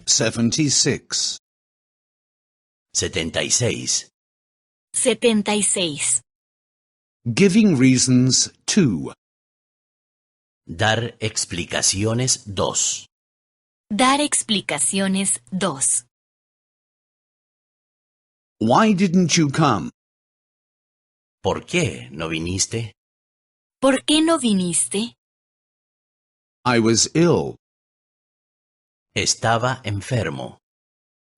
76. 76. 76. Giving reasons 2. Dar explicaciones 2. Dar explicaciones 2. Why didn't you come? ¿Por qué no viniste? ¿Por qué no viniste? I was ill. Estaba enfermo.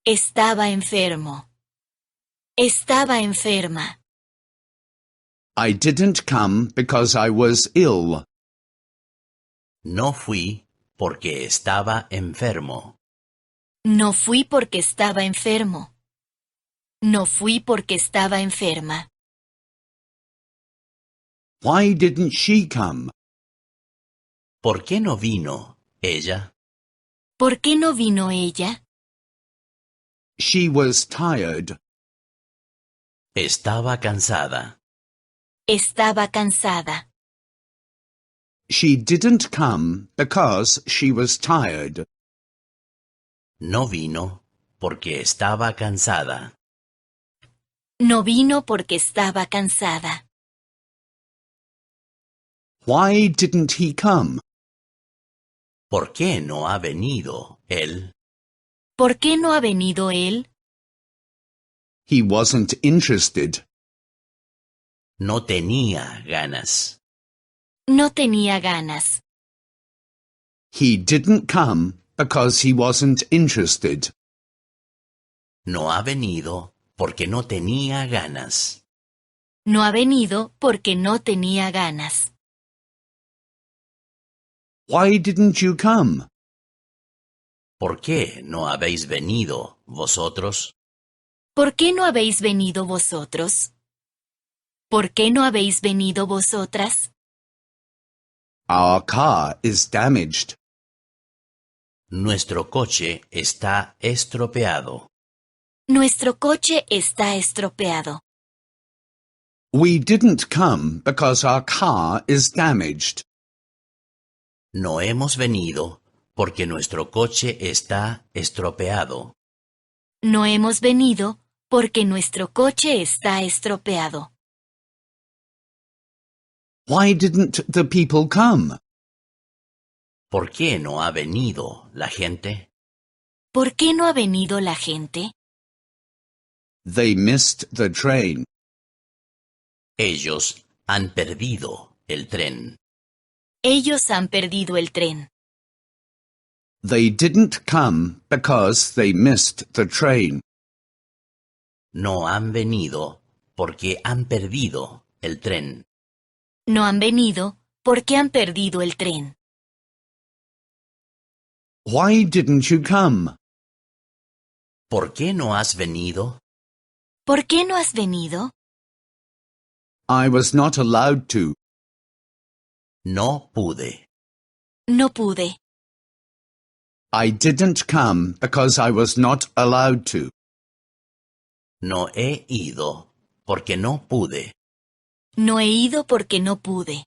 Estaba enfermo. Estaba enferma. I didn't come because I was ill. No fui porque estaba enfermo. No fui porque estaba enfermo. No fui porque estaba enferma. Why didn't she come? ¿Por qué no vino ella? ¿Por qué no vino ella? She was tired. Estaba cansada. Estaba cansada. She didn't come because she was tired. No vino porque estaba cansada. No vino porque estaba cansada. Why didn't he come? ¿Por qué no ha venido él? ¿Por qué no ha venido él? He wasn't interested. No tenía ganas. No tenía ganas. He didn't come because he wasn't interested. No ha venido porque no tenía ganas. No ha venido porque no tenía ganas. Why didn't you come? ¿Por qué no habéis venido vosotros? ¿Por qué no habéis venido vosotros? ¿Por qué no habéis venido vosotras? Our car is damaged. Nuestro coche está estropeado. Nuestro coche está estropeado. We didn't come because our car is damaged. No hemos venido porque nuestro coche está estropeado. No hemos venido porque nuestro coche está estropeado. Why didn't the people come? ¿Por qué no ha venido la gente? ¿Por qué no ha venido la gente? They missed the train. Ellos han perdido el tren. Ellos han perdido el tren. They didn't come because they missed the train. No han venido porque han perdido el tren. No han venido porque han perdido el tren. Why didn't you come? ¿Por qué no has venido? ¿Por qué no has venido? I was not allowed to. No pude. No pude. I didn't come because I was not allowed to. No he ido porque no pude. No he ido porque no pude.